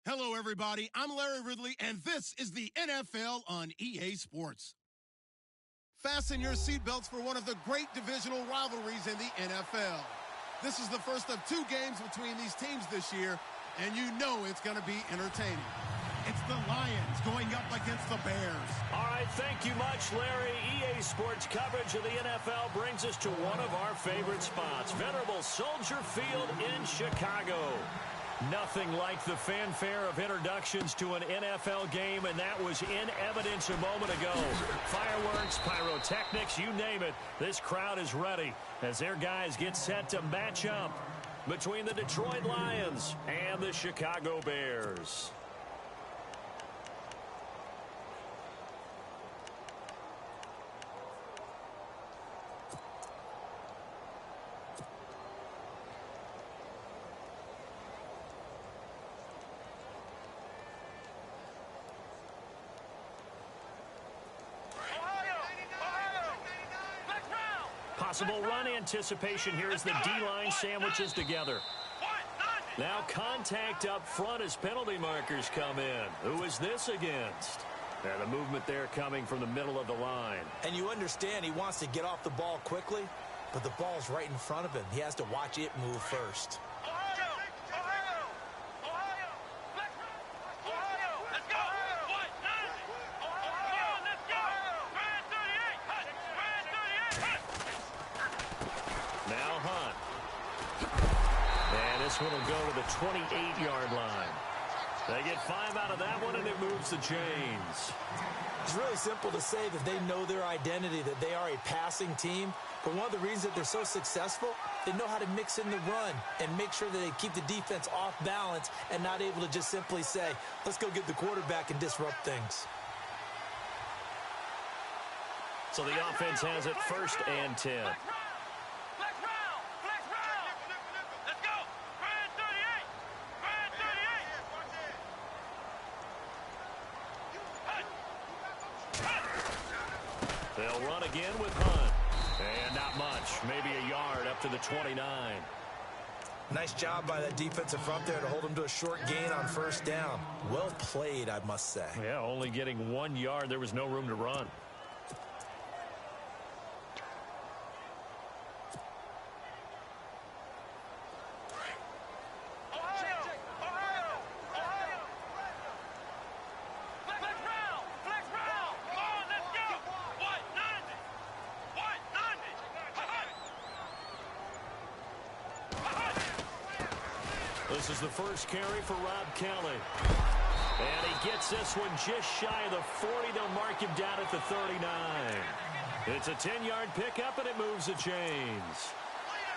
Hello, everybody. I'm Larry Ridley, and this is the NFL on EA Sports. Fasten your seatbelts for one of the great divisional rivalries in the NFL. This is the first of two games between these teams this year, and you know it's going to be entertaining. It's the Lions going up against the Bears. All right, thank you much, Larry. EA Sports coverage of the NFL brings us to one of our favorite spots, venerable Soldier Field in Chicago. Nothing like the fanfare of introductions to an NFL game, and that was in evidence a moment ago. Fireworks, pyrotechnics, you name it. This crowd is ready as their guys get set to match up between the Detroit Lions and the Chicago Bears. Possible run anticipation here as the D-line sandwiches together. Now contact up front as penalty markers come in. Who is this against? And a movement there coming from the middle of the line. And you understand he wants to get off the ball quickly, but the ball's right in front of him. He has to watch it move first. This one will go to the 28-yard line. They get 5 out of that one, and it moves the chains. It's really simple to say that they know their identity, that they are a passing team. But one of the reasons that they're so successful, they know how to mix in the run and make sure that they keep the defense off balance and not able to just simply say, let's go get the quarterback and disrupt things. So the offense has it 1st and 10. They'll run again with Hunt. And not much. Maybe a yard up to the 29. Nice job by that defensive front there to hold them to a short gain on 1st down. Well played, I must say. Yeah, only getting 1 yard. There was no room to run. This is the first carry for Rob Kelly. And he gets this one just shy of the 40. They'll mark him down at the 39. It's a 10-yard pickup, and it moves the chains.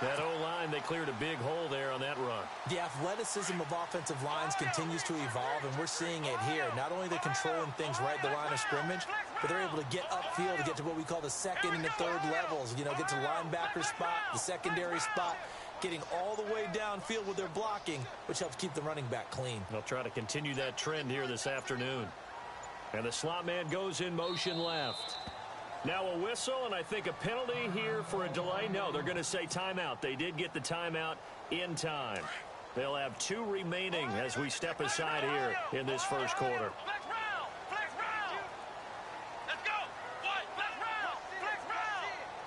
That O-line, they cleared a big hole there on that run. The athleticism of offensive lines continues to evolve, and we're seeing it here. Not only they're controlling things right at the line of scrimmage, but they're able to get upfield to get to what we call the 2nd and the 3rd levels. You know, get to linebacker spot, the secondary spot, getting all the way downfield with their blocking, which helps keep the running back clean. They'll try to continue that trend here this afternoon. And the slot man goes in motion left. Now a whistle, and I think a penalty here for a delay. No, they're going to say timeout. They did get the timeout in time. They'll have 2 remaining as we step aside here in this 1st quarter.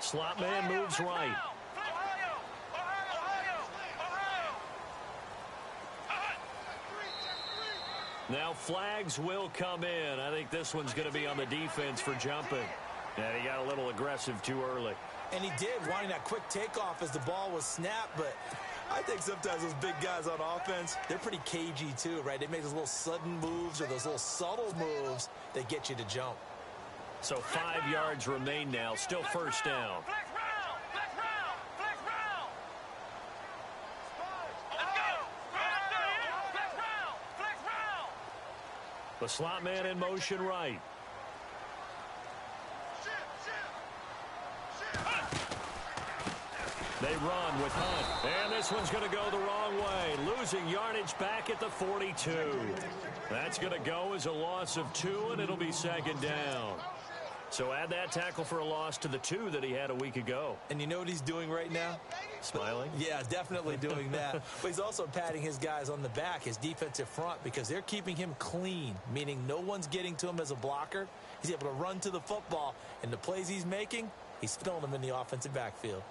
Slot man moves right. Now flags will come in. I think this one's going to be on the defense for jumping. And he got a little aggressive too early. And he did, wanting that quick takeoff as the ball was snapped. But I think sometimes those big guys on offense, they're pretty cagey too, right? They make those little sudden moves or those little subtle moves that get you to jump. So 5 yards remain now. Still 1st down. The slot man in motion right. They run with Hunt. And this one's going to go the wrong way. Losing yardage back at the 42. That's going to go as a loss of 2, and it'll be 2nd down. So add that tackle for a loss to the 2 that he had a week ago. And you know what he's doing right now? Smiling? Yeah, definitely doing that. But he's also patting his guys on the back, his defensive front, because they're keeping him clean, meaning no one's getting to him as a blocker. He's able to run to the football, and the plays he's making, he's filling them in the offensive backfield.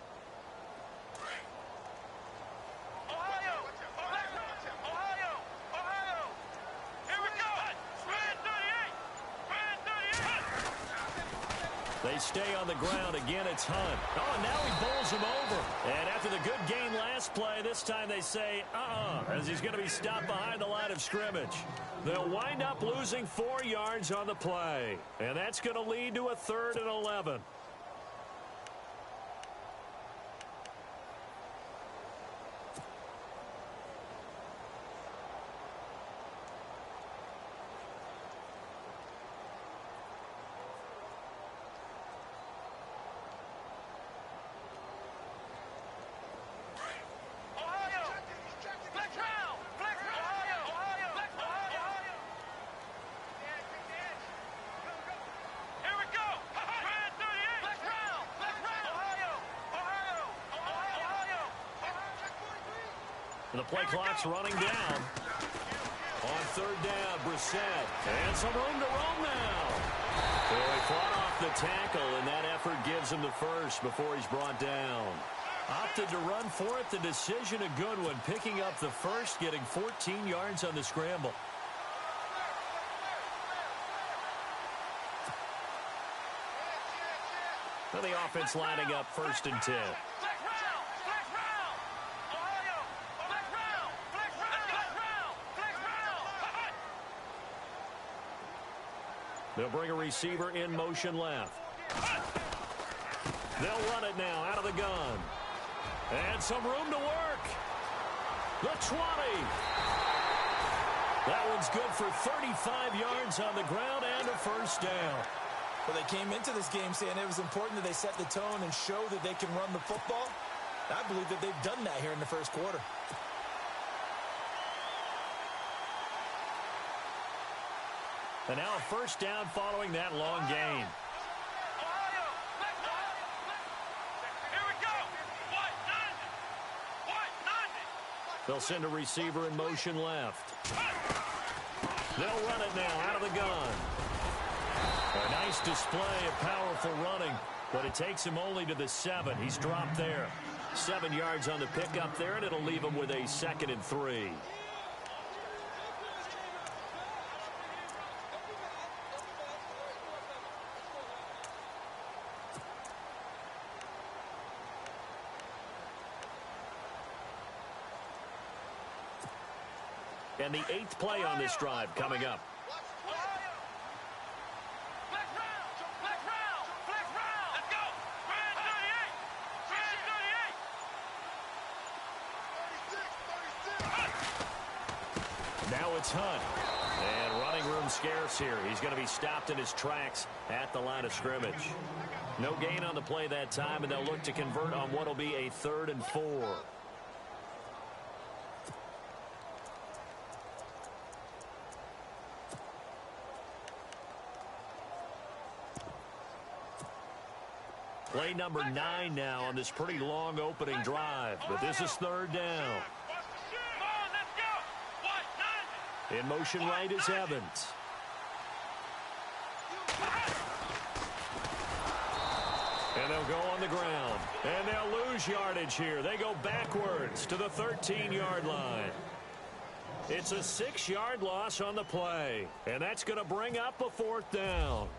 They stay on the ground. Again, it's Hunt. Oh, and now he bowls him over. And after the good gain last play, this time they say, as he's going to be stopped behind the line of scrimmage. They'll wind up losing 4 yards on the play. And that's going to lead to a 3rd and 11. And the play clock's running down. On 3rd down, Brissett. And some room to roam now. So he fought off the tackle, and that effort gives him the first before he's brought down. Opted to run for it. The decision a good one. Picking up the first, getting 14 yards on the scramble. Now the offense lining up 1st and 10. They'll bring a receiver in motion left. They'll run it now out of the gun. And some room to work. The 20. That one's good for 35 yards on the ground and a 1st down. Well, they came into this game saying it was important that they set the tone and show that they can run the football. I believe that they've done that here in the 1st quarter. And now a 1st down following that long gain. They'll send a receiver in motion left. They'll run it now out of the gun. A nice display of powerful running, but it takes him only to the 7. He's dropped there. 7 yards on the pickup there, and it'll leave him with a 2nd and 3. And the 8th play on this drive coming up. Now it's Hunt. And running room scarce here. He's going to be stopped in his tracks at the line of scrimmage. No gain on the play that time, and they'll look to convert on what will be a 3rd and 4. Play number 9 now on this pretty long opening drive, but this is 3rd down. In motion right is Evans. And they'll go on the ground. And they'll lose yardage here. They go backwards to the 13-yard line. It's a 6-yard loss on the play. And that's going to bring up a 4th down.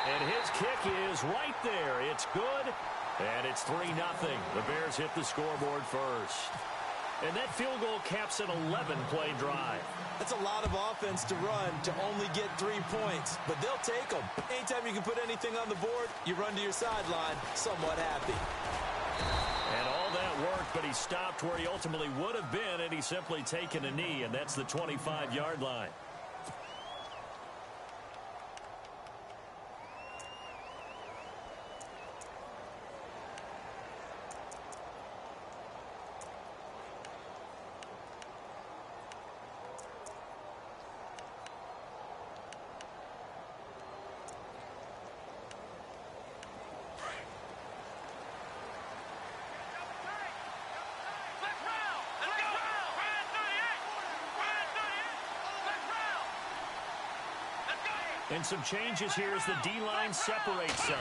And his kick is right there. It's good. And it's 3-0. The Bears hit the scoreboard first. And that field goal caps an 11-play drive. That's a lot of offense to run to only get 3 points, but they'll take them. Anytime you can put anything on the board, you run to your sideline somewhat happy. And all that worked, but he stopped where he ultimately would have been, and he's simply taken a knee, and that's the 25-yard line. And some changes here as the D-line separates some.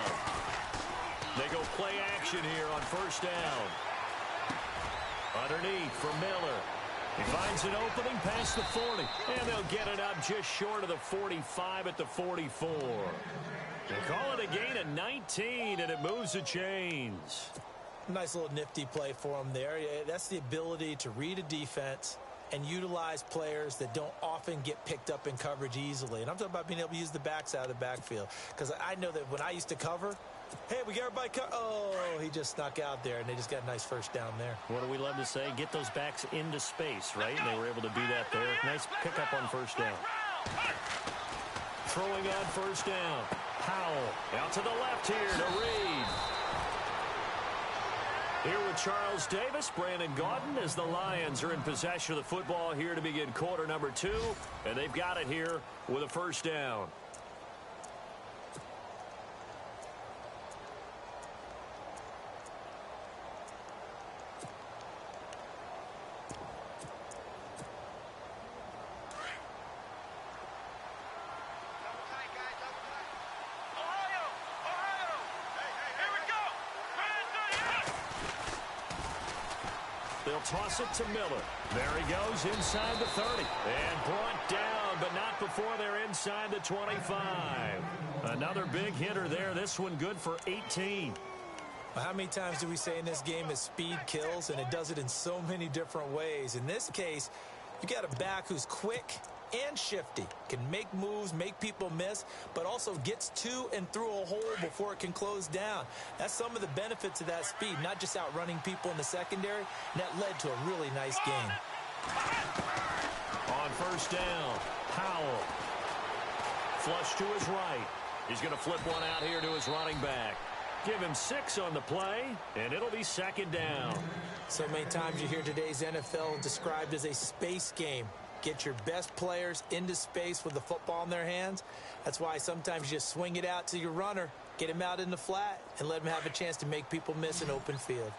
They go play action here on first down. Underneath for Miller. He finds an opening past the 40. And they'll get it up just short of the 45 at the 44. They call it a gain of 19, and it moves the chains. Nice little nifty play for him there. That's the ability to read a defense and utilize players that don't often get picked up in coverage easily. And I'm talking about being able to use the backs out of the backfield. Because I know that when I used to cover, hey, we got everybody covered. Oh, he just snuck out there, and they just got a nice first down there. What do we love to say? Get those backs into space, right? And they were able to do that there. Nice pickup on first down. Throwing on first down. Powell out to the left here to Reed. Here with Charles Davis, Brandon Gaudin, as the Lions are in possession of the football here to begin quarter number 2. And they've got it here with a first down. They'll toss it to Miller. There he goes inside the 30. And brought down, but not before they're inside the 25. Another big hitter there. This one good for 18. Well, how many times do we say in this game that speed kills, and it does it in so many different ways? In this case, you got a back who's quick and shifty, can make moves, make people miss, but also gets to and through a hole before it can close down. That's some of the benefits of that speed, not just outrunning people in the secondary, and that led to a really nice game. On first down, Powell. Flush to his right. He's going to flip one out here to his running back. Give him 6 on the play, and it'll be second down. So many times you hear today's NFL described as a space game. Get your best players into space with the football in their hands. That's why sometimes you just swing it out to your runner, get him out in the flat, and let him have a chance to make people miss an open field.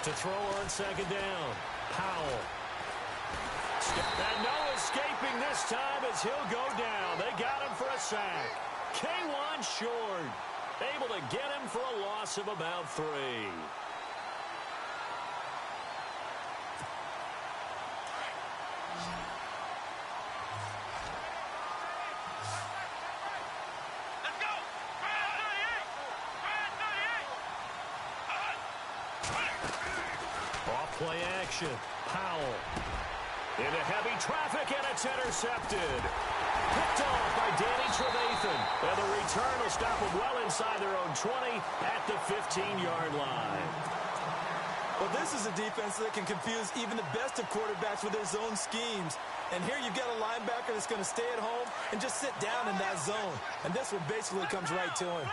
To throw on second down, Powell. And no escaping this time as he'll go down. They got him for a sack. K1 short. Able to get him for a loss of about 3. Off play action. Powell. Into heavy traffic, and it's intercepted. Picked off by Danny Trevathan. And the return will stop them well inside their own 20 at the 15-yard line. Well, this is a defense that can confuse even the best of quarterbacks with their zone schemes. And here you've got a linebacker that's going to stay at home and just sit down in that zone. And this one basically comes right to him.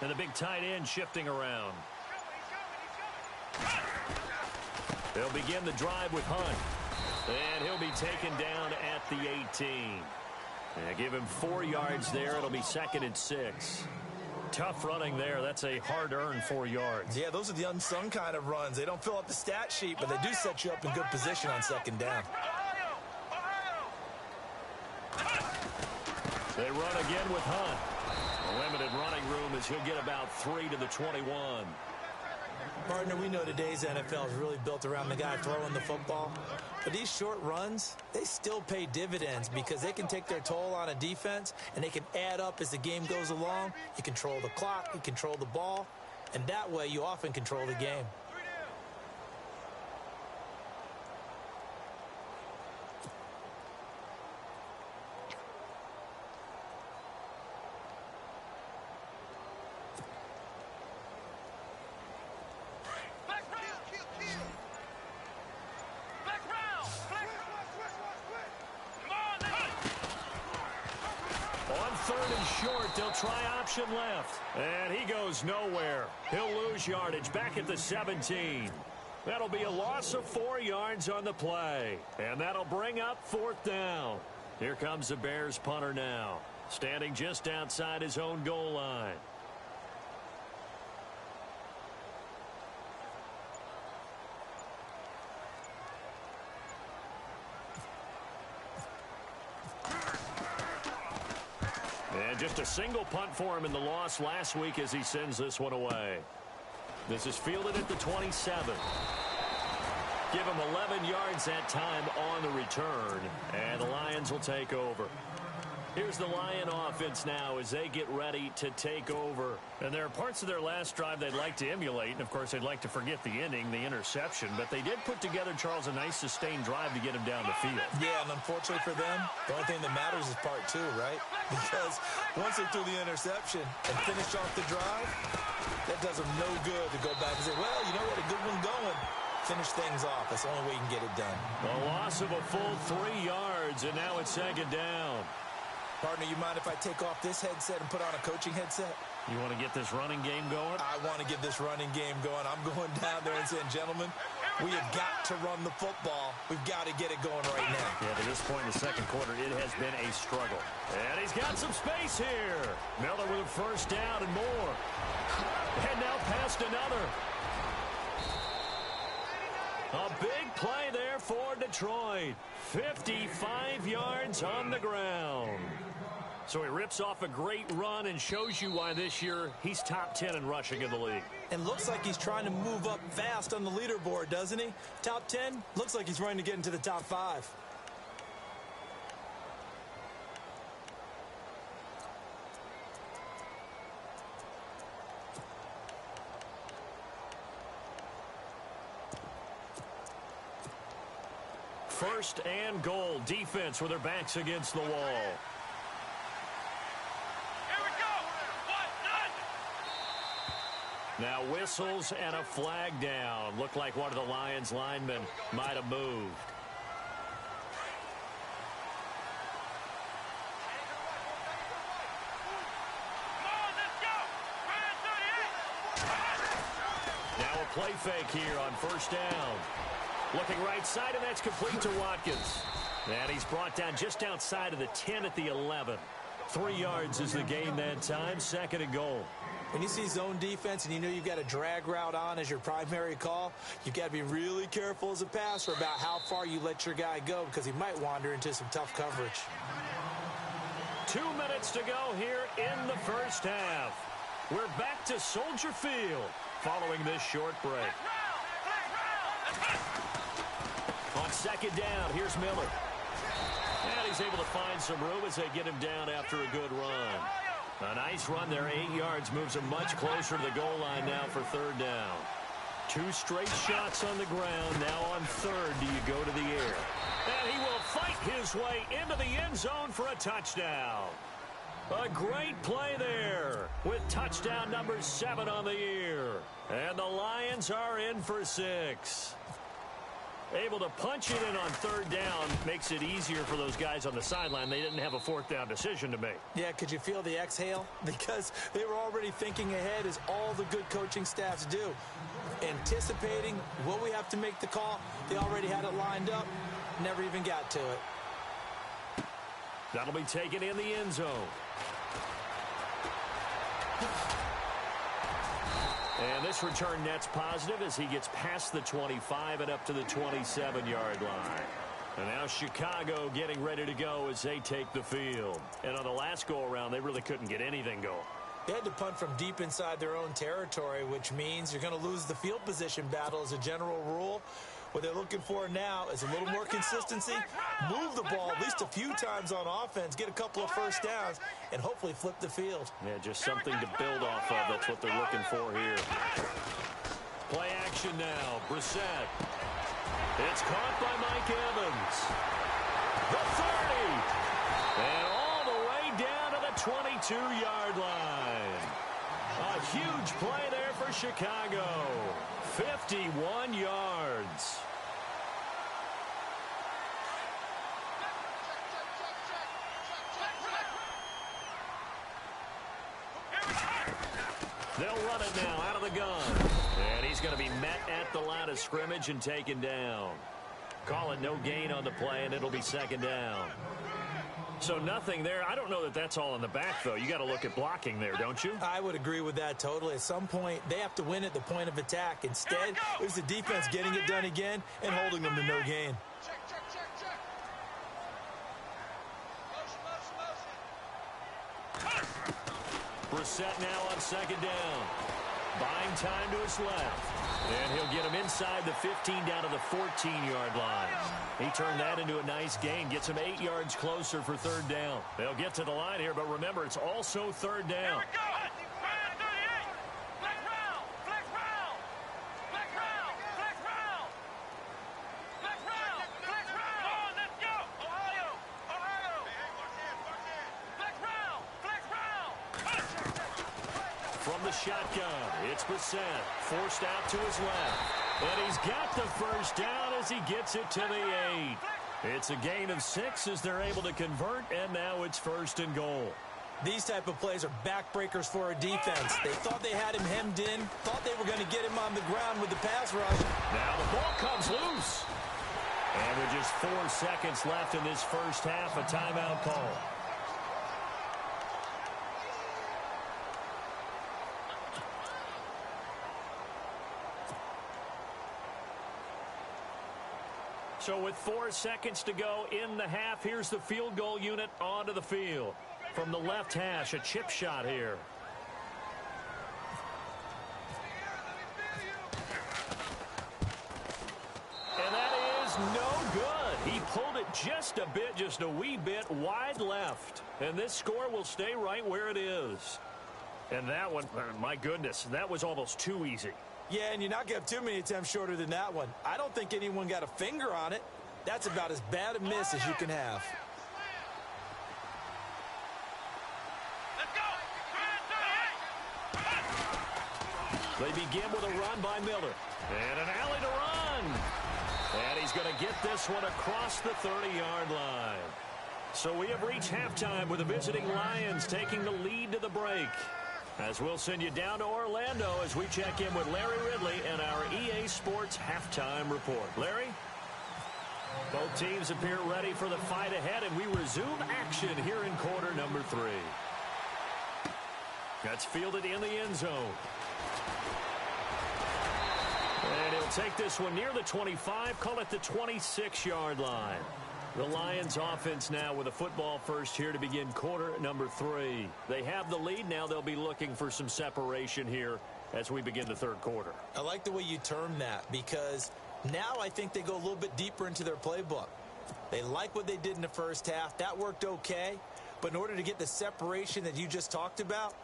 And the big tight end shifting around. They'll begin the drive with Hunt. And he'll be taken down at the 18. And give him 4 yards there. It'll be second and 6. Tough running there. That's a hard-earned 4 yards. Yeah, those are the unsung kind of runs. They don't fill up the stat sheet, but they do set you up in good position on second down. They run again with Hunt. Limited running room as he'll get about 3 to the 21. Partner, we know today's NFL is really built around the guy throwing the football. But these short runs, they still pay dividends because they can take their toll on a defense and they can add up as the game goes along. You control the clock, you control the ball, and that way you often control the game. On third and short, they'll try option left. And he goes nowhere. He'll lose yardage back at the 17. That'll be a loss of 4 yards on the play. And that'll bring up fourth down. Here comes the Bears punter now, standing just outside his own goal line. And just a single punt for him in the loss last week as he sends this one away. This is fielded at the 27. Give him 11 yards that time on the return, and the Lions will take over. Here's the Lion offense now as they get ready to take over. And there are parts of their last drive they'd like to emulate, and of course they'd like to forget the ending, the interception. But they did put together, Charles, a nice sustained drive to get him down the field. Yeah, and unfortunately for them, the only thing that matters is part two, right? Because once they threw the interception and finished off the drive, that does them no good to go back and say, well, you know what, a good one going. Finish things off. That's the only way you can get it done. A loss of a full 3 yards, and now it's second down. Partner, you mind if I take off this headset and put on a coaching headset? You want to get this running game going? I want to get this running game going. I'm going down there and saying, gentlemen, we have got to run the football. We've got to get it going right now. Yeah, to this point in the second quarter, it has been a struggle. And he's got some space here. Miller with a first down and more. And now past another. A big play there for Detroit. 55 yards on the ground. So he rips off a great run and shows you why this year he's top 10 in rushing in the league. And looks like he's trying to move up fast on the leaderboard, doesn't he? Top 10? Looks like he's running to get into the top 5. First and goal. Defense with their backs against the wall. Now whistles and a flag down. Looked like one of the Lions linemen might have moved. Now a play fake here on first down. Looking right side, and that's complete to Watkins. And he's brought down just outside of the 10 at the 11. 3 yards is the gain that time. Second and goal. When you see zone defense and you know you've got a drag route on as your primary call, you've got to be really careful as a passer about how far you let your guy go because he might wander into some tough coverage. 2 minutes to go here in the first half. We're back to Soldier Field following this short break. On second down, here's Miller. And he's able to find some room as they get him down after a good run. A nice run there, 8 yards, moves him much closer to the goal line now for third down. 2 straight shots on the ground. Now on third, do you go to the air? And he will fight his way into the end zone for a touchdown. A great play there with touchdown number 7 on the year. And the Lions are in for 6. Able to punch it in on third down makes it easier for those guys on the sideline. They didn't have a fourth down decision to make. Yeah, could you feel the exhale? Because they were already thinking ahead as all the good coaching staffs do. Anticipating what we have to make the call. They already had it lined up. Never even got to it. That'll be taken in the end zone. And this return net's positive as he gets past the 25 and up to the 27-yard line. And now Chicago getting ready to go as they take the field. And on the last go-around, they really couldn't get anything going. They had to punt from deep inside their own territory, which means you're going to lose the field position battle as a general rule. What they're looking for now is a little more consistency, move the ball at least a few times on offense, get a couple of first downs, and hopefully flip the field. Yeah, just something to build off of. That's what they're looking for here. Play action now. Brissett. It's caught by Mike Evans. The 30. And all the way down to the 22-yard line. A huge play there for Chicago. 51 yards. run it now out of the gun. And he's going to be met at the line of scrimmage and taken down. Call it no gain on the play, and it'll be second down. So nothing there. I don't know that that's all in the back, though. You got to look at blocking there, don't you? I would agree with that totally. At some point, they have to win at the point of attack. Instead, it was the defense getting it done again and holding them to no gain. Brissett now on second down. Buying time to his left. And he'll get him inside the 15 down to the 14-yard line. He turned that into a nice gain. Gets him 8 yards closer for third down. They'll get to the line here, but remember, it's also third down. From the shotgun, it's Brissett, forced out to his left. And he's got the first down as he gets it to the 8. It's a gain of 6 as they're able to convert, and now it's first and goal. These type of plays are backbreakers for a defense. They thought they had him hemmed in, thought they were going to get him on the ground with the pass rush. Now the ball comes loose. And with just 4 seconds left in this first half, a timeout call. So with 4 seconds to go in the half, here's the field goal unit onto the field. From the left hash, a chip shot here. And that is no good. He pulled it just a wee bit wide left. And this score will stay right where it is. And that one, my goodness, that was almost too easy. Yeah, and you're not going to have too many attempts shorter than that one. I don't think anyone got a finger on it. That's about as bad a miss as you can have. They begin with a run by Miller. And an alley to run. And he's going to get this one across the 30-yard line. So we have reached halftime with the visiting Lions taking the lead to the break. As we'll send you down to Orlando as we check in with Larry Ridley and our EA Sports halftime report. Larry? Both teams appear ready for the fight ahead, and we resume action here in quarter number 3. That's fielded in the end zone. And he'll take this one near the 25, call it the 26-yard line. The Lions offense now with a football first here to begin quarter number 3. They have the lead. Now they'll be looking for some separation here as we begin the third quarter. I like the way you term that because now I think they go a little bit deeper into their playbook. They like what they did in the first half. That worked okay. But in order to get the separation that you just talked about,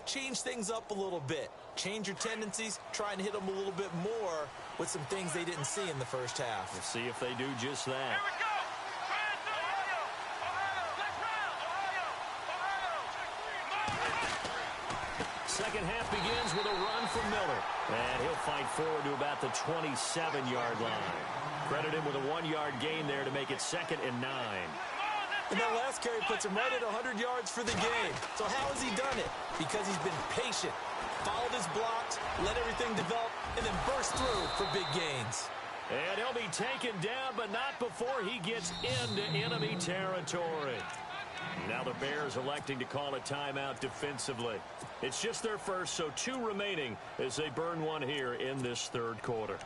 change things up a little bit. Change your tendencies. Try and hit them a little bit more with some things they didn't see in the first half. We'll see if they do just that. Second half begins with a run from Miller. And he'll fight forward to about the 27-yard line. Credit him with a 1-yard gain there to make it 2nd and 9. And that last carry puts him right at 100 yards for the game. So how has he done it? Because he's been patient, followed his blocks, let everything develop, and then burst through for big gains. And he'll be taken down, but not before he gets into enemy territory. Now the Bears electing to call a timeout defensively. It's just their first, so 2 remaining as they burn one here in this third quarter.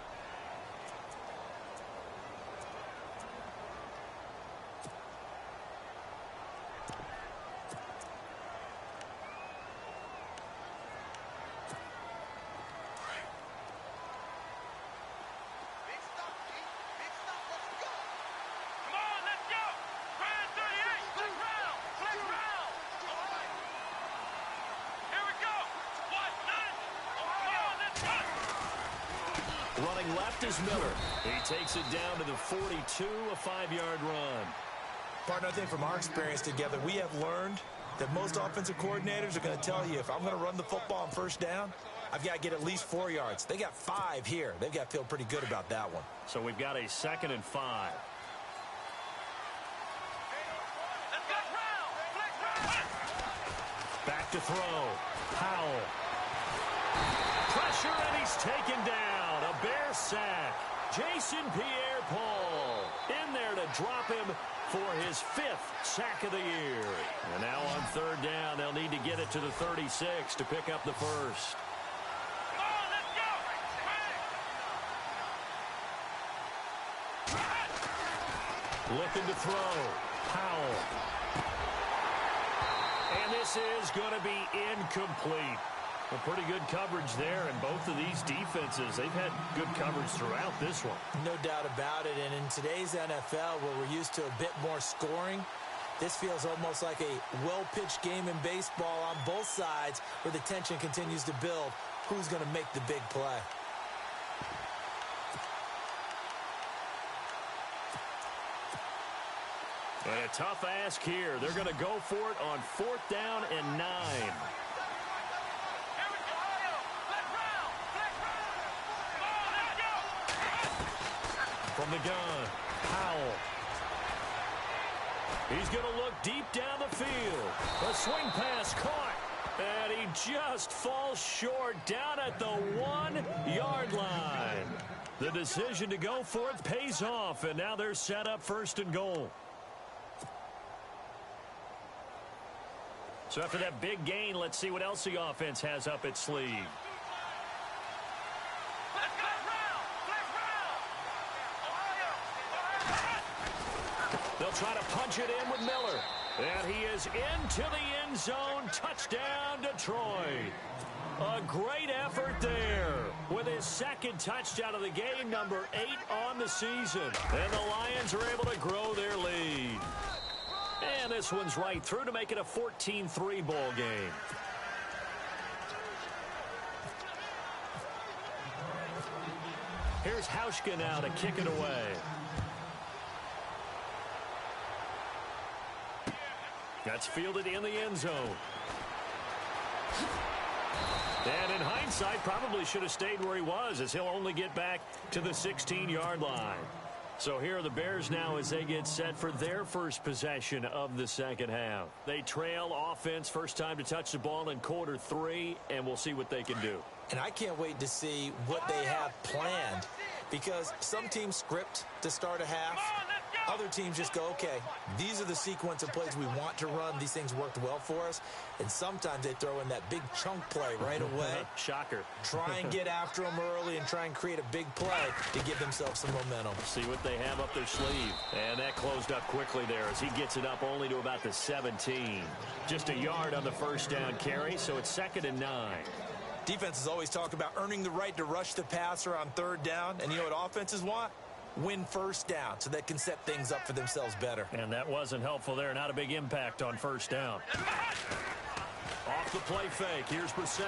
Running left is Miller. He takes it down to the 42, a 5-yard run. Partner, I think from our experience together, we have learned that most offensive coordinators are going to tell you, if I'm going to run the football on first down, I've got to get at least 4 yards. They got 5 here. They've got to feel pretty good about that one. So we've got a 2nd and 5. Back to throw. Powell. pressure, and he's taken down. A Bear sack. Jason Pierre-Paul in there to drop him for his 5th sack of the year. And now on 3rd down, they'll need to get it to the 36 to pick up the first. Looking to throw. Powell. And this is going to be incomplete. A pretty good coverage there, and both of these defenses, they've had good coverage throughout this one. No doubt about it, and in today's NFL, where we're used to a bit more scoring, this feels almost like a well-pitched game in baseball on both sides where the tension continues to build. Who's going to make the big play? And a tough ask here. They're going to go for it on 4th down and 9. From the gun, Powell. He's going to look deep down the field. A swing pass caught. And he just falls short down at the 1-yard line. The decision to go for it pays off, and now they're set up 1st and goal. So after that big gain, let's see what else the offense has up its sleeve. They'll try to punch it in with Miller. And he is into the end zone. Touchdown, Detroit. A great effort there with his 2nd touchdown of the game, number 8 on the season. And the Lions are able to grow their lead. And this one's right through to make it a 14-3 ball game. Here's Hauschka now to kick it away. That's fielded in the end zone. And in hindsight, probably should have stayed where he was, as he'll only get back to the 16-yard line. So here are the Bears now as they get set for their first possession of the 2nd half. They trail offense, first time to touch the ball in quarter 3, and we'll see what they can do. And I can't wait to see what they have planned, because some teams script to start a half. Other teams just go, okay, these are the sequence of plays we want to run. These things worked well for us. And sometimes they throw in that big chunk play right away. Shocker. Try and get after them early and try and create a big play to give themselves some momentum. See what they have up their sleeve. And that closed up quickly there as he gets it up only to about the 17. Just a yard on the 1st down carry, so it's 2nd and 9. Defenses always talk about earning the right to rush the passer on 3rd down. And you know what offenses want? Win 1st down so they can set things up for themselves better. And that wasn't helpful there. Not a big impact on 1st down. Off the play fake. Here's Brissett.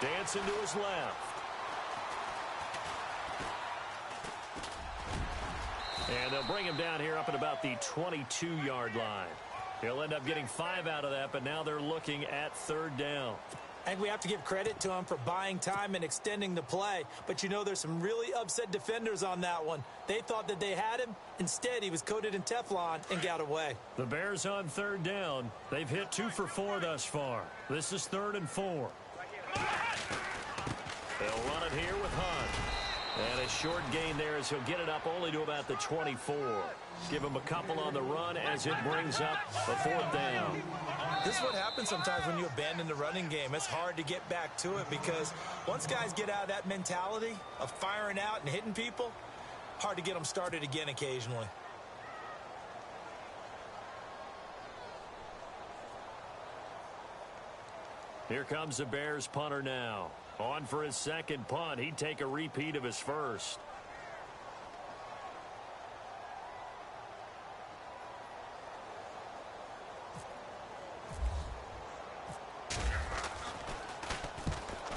Dancing to his left. And they'll bring him down here up at about the 22-yard line. He'll end up getting 5 out of that, but now they're looking at 3rd down. I think we have to give credit to him for buying time and extending the play. But you know, there's some really upset defenders on that one. They thought that they had him. Instead, he was coated in Teflon and got away. The Bears on 3rd down. They've hit 2 for 4 thus far. This is 3rd and 4. They'll run it here with Hunt. And a short gain there as he'll get it up only to about the 24. Give him a couple on the run as it brings up a 4th down. This is what happens sometimes when you abandon the running game. It's hard to get back to it because once guys get out of that mentality of firing out and hitting people, hard to get them started again occasionally. Here comes the Bears punter now. On for his 2nd punt. He'd take a repeat of his first.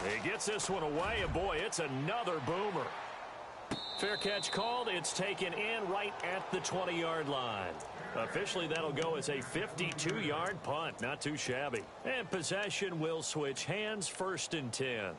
He gets this one away, and boy, it's another boomer. Fair catch called. It's taken in right at the 20-yard line. Officially, that'll go as a 52-yard punt. Not too shabby. And possession will switch hands, 1st and 10.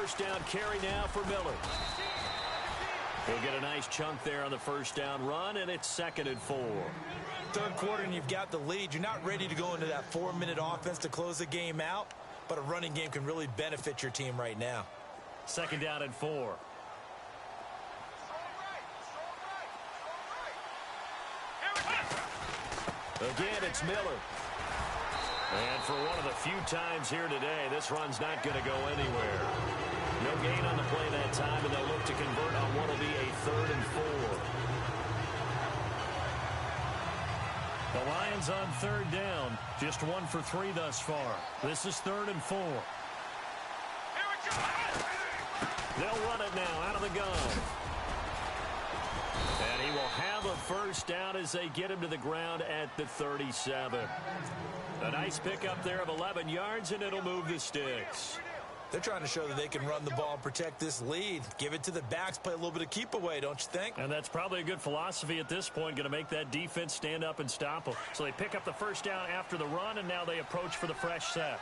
first down carry now for Miller. He'll get a nice chunk there on the first down run, and it's 2nd and 4. Third quarter, and you've got the lead. You're not ready to go into that 4-minute offense to close the game out, but a running game can really benefit your team right now. 2nd down and 4. Again, it's Miller. And for one of the few times here today, this run's not going to go anywhere. No gain on the play that time, and they'll look to convert on what will be a 3rd and 4. The Lions on 3rd down. Just 1 for 3 thus far. This is 3rd and 4. They'll run it now out of the gun. And he will have a first down as they get him to the ground at the 37. A nice pickup there of 11 yards, and it'll move the sticks. They're trying to show that they can run the ball and protect this lead. Give it to the backs, play a little bit of keep away, don't you think? And that's probably a good philosophy at this point, going to make that defense stand up and stop them. So they pick up the first down after the run, and now they approach for the fresh set.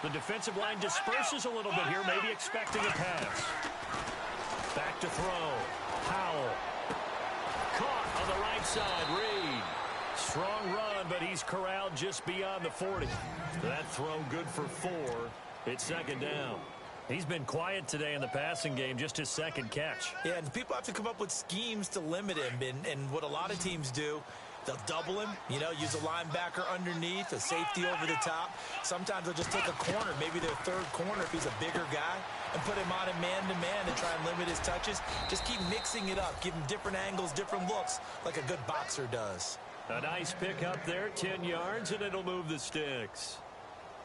The defensive line disperses a little bit here, maybe expecting a pass. Back to throw. Powell. Caught on the right side. Reed. Strong run, but he's corralled just beyond the 40. That throw good for 4. It's 2nd down. He's been quiet today in the passing game, just his 2nd catch. Yeah, and people have to come up with schemes to limit him. And what a lot of teams do, they'll double him, use a linebacker underneath, a safety over the top. Sometimes they'll just take a corner, maybe their 3rd corner if he's a bigger guy, and put him on a man-to-man and try and limit his touches. Just keep mixing it up, give him different angles, different looks, like a good boxer does. A nice pick up there, 10 yards, and it'll move the sticks.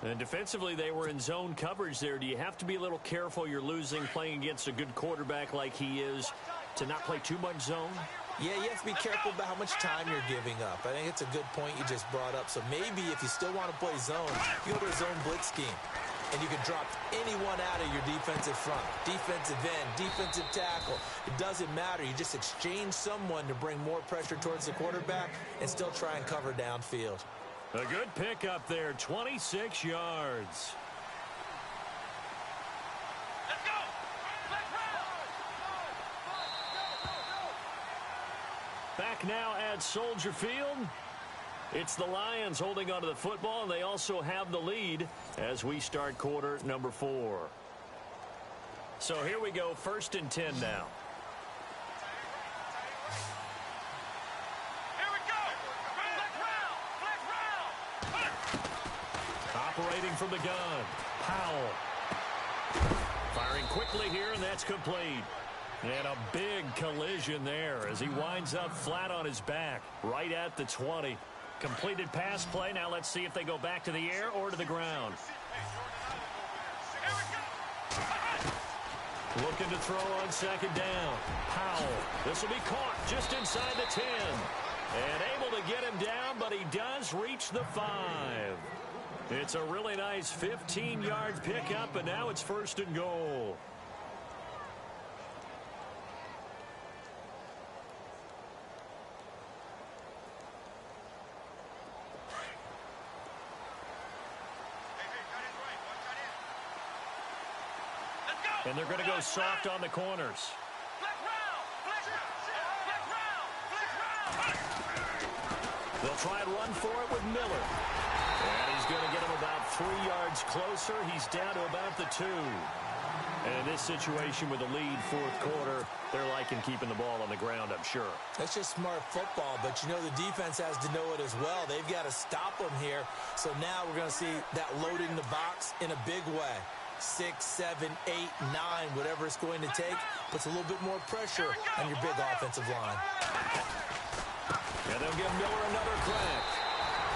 And defensively, they were in zone coverage there. Do you have to be a little careful you're losing playing against a good quarterback like he is to not play too much zone? Yeah, you have to be careful about how much time you're giving up. I think it's a good point you just brought up. So maybe if you still want to play zone, you go to a zone blitz scheme. And you can drop anyone out of your defensive front. Defensive end, defensive tackle. It doesn't matter. You just exchange someone to bring more pressure towards the quarterback and still try and cover downfield. A good pick up there, 26 yards. Let's go! Back now at Soldier Field. It's the Lions holding onto the football, and they also have the lead as we start quarter number 4. So here we go, 1st and 10 now. Here we go! Flag round! Operating from the gun, Powell. Firing quickly here, and that's complete. And a big collision there as he winds up flat on his back, right at the 20. Completed pass play. Now let's see if they go back to the air or to the ground. Looking to throw on 2nd down. Powell. This will be caught just inside the 10. And able to get him down, but he does reach the 5. It's a really nice 15-yard pickup, and now it's 1st and goal. And they're going to go soft on the corners. They'll try and run for it with Miller. And he's going to get him about 3 yards closer. He's down to about the 2. And in this situation with the lead 4th quarter, they're liking keeping the ball on the ground, I'm sure. That's just smart football, but the defense has to know it as well. They've got to stop them here. So now we're going to see that loading the box in a big way. 6, 7, 8, 9, whatever it's going to take, puts a little bit more pressure on your big offensive line. And they'll give Miller another crack.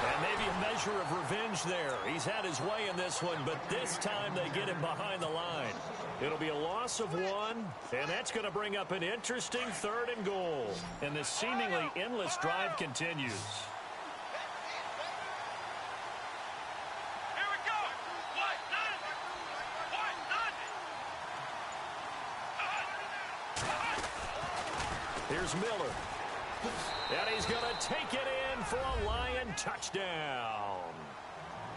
And maybe a measure of revenge there. He's had his way in this one, but this time they get him behind the line. It'll be a loss of 1, and that's going to bring up an interesting 3rd and goal. And this seemingly endless drive continues. Here's Miller. And he's going to take it in for a Lion touchdown.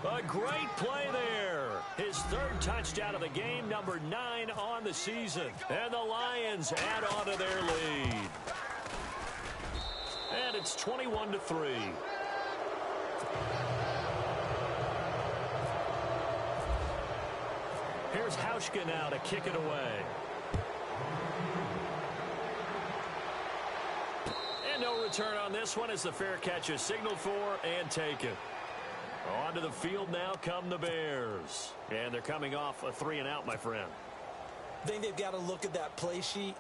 A great play there. His third touchdown of the game, number 9 on the season. And the Lions add on to their lead. And it's 21-3. Here's Hauschka now to kick it away. And no return on this one as the fair catch is signaled for and taken. Onto the field now come the Bears. And they're coming off a 3-and-out, my friend. I think they've got to look at that play sheet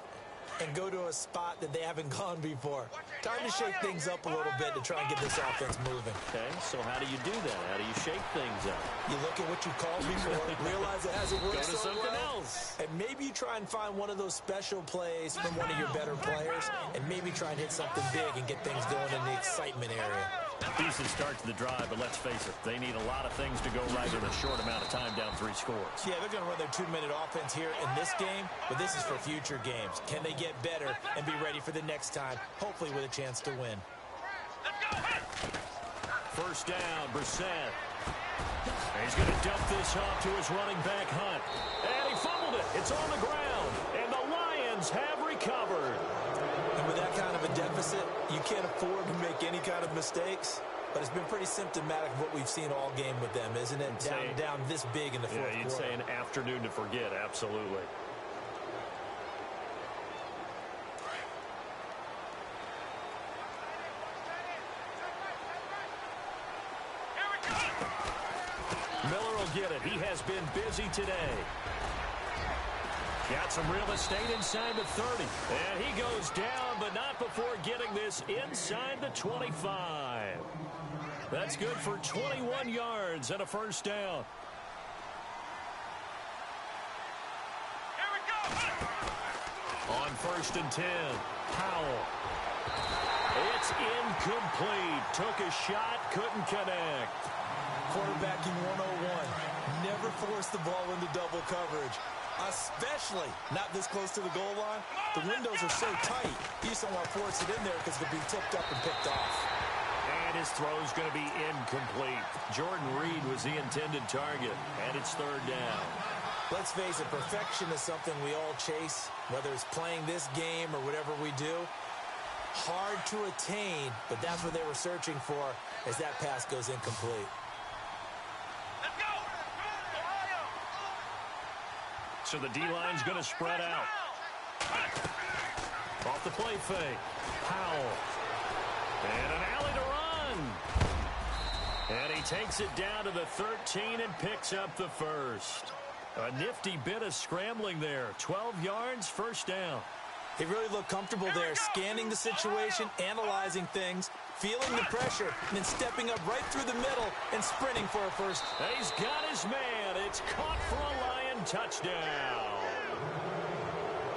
and go to a spot that they haven't gone before. Time to shake things up a little bit to try and get this offense moving. Okay, so how do you do that? How do you shake things up? You look at what you called before, realize it hasn't worked Go to so something well, else. and maybe you try and find one of those special plays from one of your better players, and maybe try and hit something big and get things going in the excitement area. Decent start to the drive, but let's face it, they need a lot of things to go right in a short amount of time down 3 scores. Yeah, they're going to run their 2-minute offense here in this game, but this is for future games. Can they get better and be ready for the next time, hopefully with a chance to win? First down, Brissett. He's going to dump this off to his running back, Hunt. And he fumbled it. It's on the ground. And the Lions have recovered. And with that kind of a deficit, you can't afford to make any kind of mistakes. But it's been pretty symptomatic of what we've seen all game with them, isn't it? Down this big in the fourth quarter. You'd say an afternoon to forget, absolutely. Miller will get it. He has been busy today. Got some real estate inside the 30. And he goes down, but not before getting this inside the 25. That's good for 21 yards and a first down. Here we go. On 1st and 10, Powell. It's incomplete. Took a shot, couldn't connect. Quarterbacking 101. Never force the ball into double coverage, especially not this close to the goal line. The windows are so tight, you just don't want to force it in there because it'll be tipped up and picked off. And his throw's going to be incomplete. Jordan Reed was the intended target, and it's 3rd down. Let's face it, perfection is something we all chase, whether it's playing this game or whatever we do. Hard to attain, but that's what they were searching for as that pass goes incomplete. Let's go. Ohio. So the D-line's going to spread out. Off the play fake. Powell. And an alley to run. And he takes it down to the 13 and picks up the first. A nifty bit of scrambling there. 12 yards, first down. He really looked comfortable there, scanning the situation, analyzing things, feeling the pressure, and then stepping up right through the middle and sprinting for a first. He's got his man. It's caught for a Lion touchdown.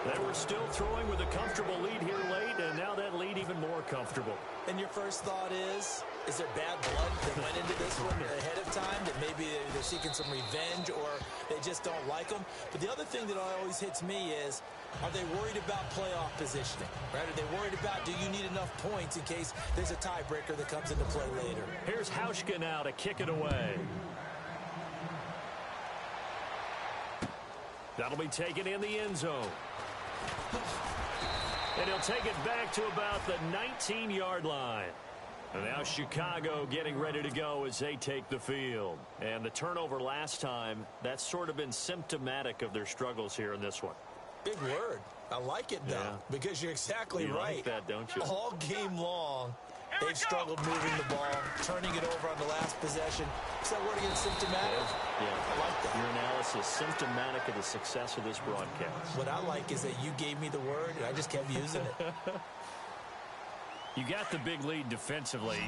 They were still throwing with a comfortable lead here late, and now that lead even more comfortable. And your first thought is there bad blood that went into this one ahead of time, that maybe they're seeking some revenge or they just don't like them? But the other thing that always hits me is, are they worried about playoff positioning? Right? Are they worried about, do you need enough points in case there's a tiebreaker that comes into play later? Here's Hauschka now to kick it away. That'll be taken in the end zone. And he'll take it back to about the 19-yard line. And now Chicago getting ready to go as they take the field. And the turnover last time, that's sort of been symptomatic of their struggles here in this one. Big word. I like it, though, because you're exactly right. You like that, don't you? All game long, they've struggled moving the ball, turning it over on the last possession. Is that word again, symptomatic? Yeah. I like that. Your analysis, symptomatic of the success of this broadcast. What I like is that you gave me the word, and I just kept using it. You got the big lead defensively,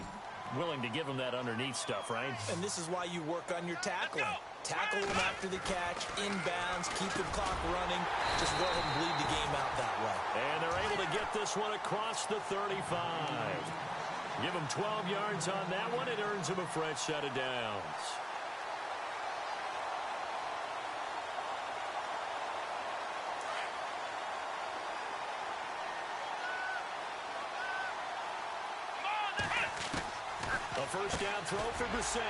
willing to give them that underneath stuff, right? And this is why you work on your tackling. Tackle them after the catch, inbounds, keep the clock running. Just go ahead and bleed the game out that way. And they're able to get this one across the 35. Give them 12 yards on that one. It earns them a fresh set of downs. A first down throw for Brissett.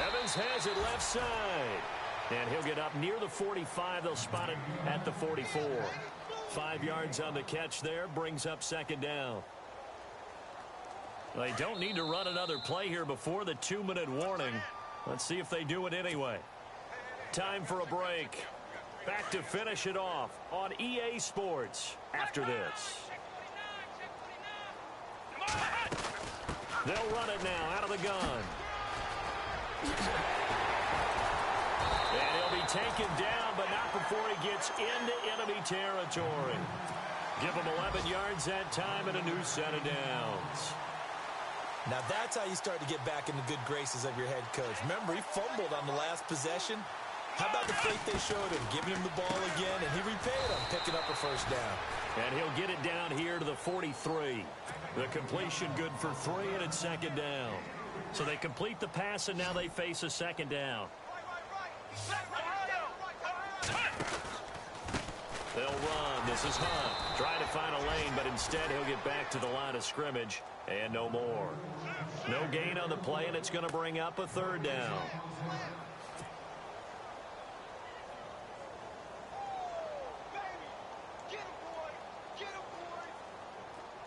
Evans has it left side. And he'll get up near the 45. They'll spot it at the 44. 5 yards on the catch there. Brings up second down. They don't need to run another play here before the 2-minute warning. Let's see if they do it anyway. Time for a break. Back to finish it off on EA Sports after this. They'll run it now out of the gun. And he'll be taken down, but not before he gets into enemy territory. Give him 11 yards that time and a new set of downs. Now that's how you start to get back in the good graces of your head coach. Remember, he fumbled on the last possession. How about the faith they showed him, giving him the ball again, and he repaid him, picking up a first down. And he'll get it down here to the 43. The completion good for 3, and it's second down. So they complete the pass, and now they face a second down. They'll run. This is Hunt. Trying to find a lane, but instead he'll get back to the line of scrimmage, and no more. No gain on the play, and it's going to bring up a third down.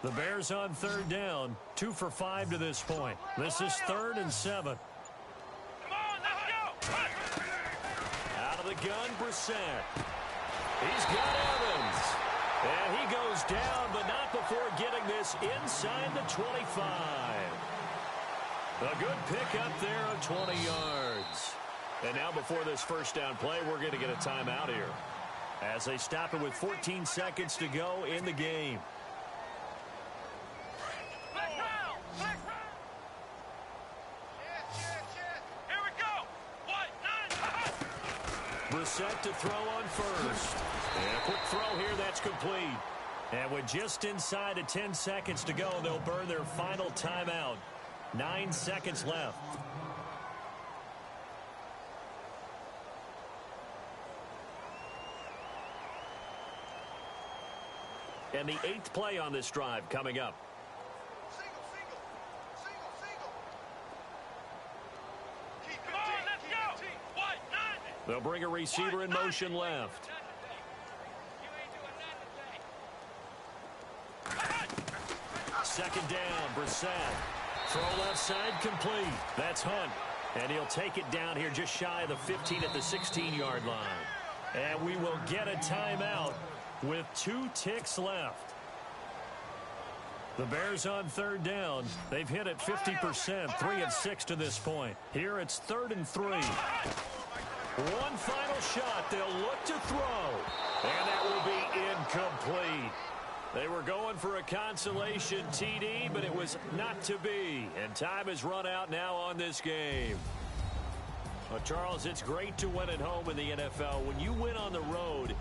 The Bears on third down, 2 for 5 to this point. This is 3rd and 7. Come on, let's go. Out of the gun, Brissett. He's got Evans. And he goes down, but not before getting this inside the 25. A good pickup there of 20 yards. And now before this first down play, we're going to get a timeout here, as they stop it with 14 seconds to go in the game. Brissett to throw on first. And a quick throw here, that's complete. And with just inside of 10 seconds to go, they'll burn their final timeout. 9 seconds left. And the 8th play on this drive coming up. They'll bring a receiver in motion left. Second down, Brissett. Throw left side complete. That's Hunt. And he'll take it down here just shy of the 15 at the 16-yard line. And we will get a timeout with 2 ticks left. The Bears on third down. They've hit it 50%, 3 of 6 to this point. Here it's 3rd and 3. One final shot. They'll look to throw. And that will be incomplete. They were going for a consolation TD, but it was not to be. And time has run out now on this game. Well, Charles, it's great to win at home in the NFL. When you win on the road,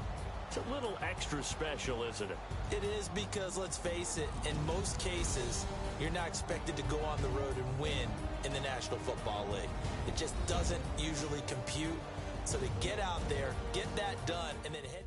it's a little extra special, isn't it? It is, because, let's face it, in most cases, you're not expected to go on the road and win in the National Football League. It just doesn't usually compute. So to get out there, get that done, and then head